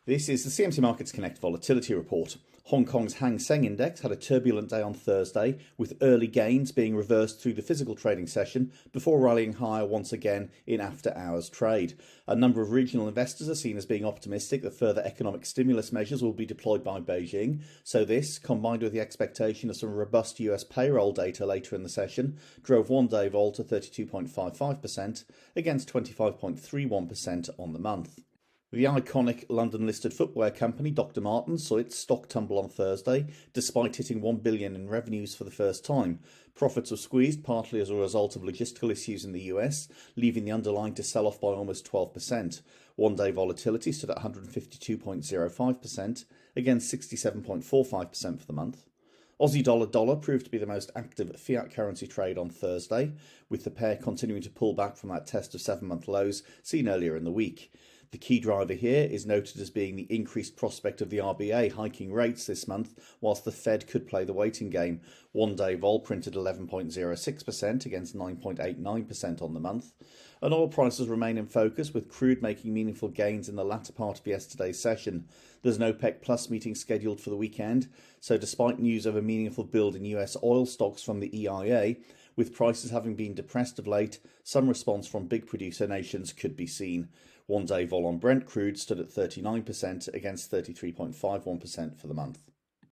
This is the CMC Markets Connect Volatility Report. Hong Kong's Hang Seng Index had a turbulent day on Thursday, with early gains being reversed through the physical trading session before rallying higher once again in after-hours trade. A number of regional investors are seen as being optimistic that further economic stimulus measures will be deployed by Beijing. So this, combined with the expectation of some robust US payroll data later in the session, drove one-day vol to 32.55% against 25.31% on the month. The iconic London-listed footwear company Dr. Martens saw its stock tumble on Thursday, despite hitting $1 billion in revenues for the first time. Profits were squeezed partly as a result of logistical issues in the US, leaving the underlying to sell off by almost 12%. One-day volatility stood at 152.05% against 67.45% for the month. Aussie dollar proved to be the most active fiat currency trade on Thursday, with the pair continuing to pull back from that test of 7-month lows seen earlier in the week. The key driver here is noted as being the increased prospect of the RBA hiking rates this month, whilst the Fed could play the waiting game. One-day vol printed 11.06% against 9.89% on the month. And oil prices remain in focus, with crude making meaningful gains in the latter part of yesterday's session. There's an OPEC Plus meeting scheduled for the weekend, so despite news of a meaningful build in US oil stocks from the EIA, with prices having been depressed of late, some response from big producer nations could be seen. One-day vol on Brent crude stood at 39% against 33.51% for the month.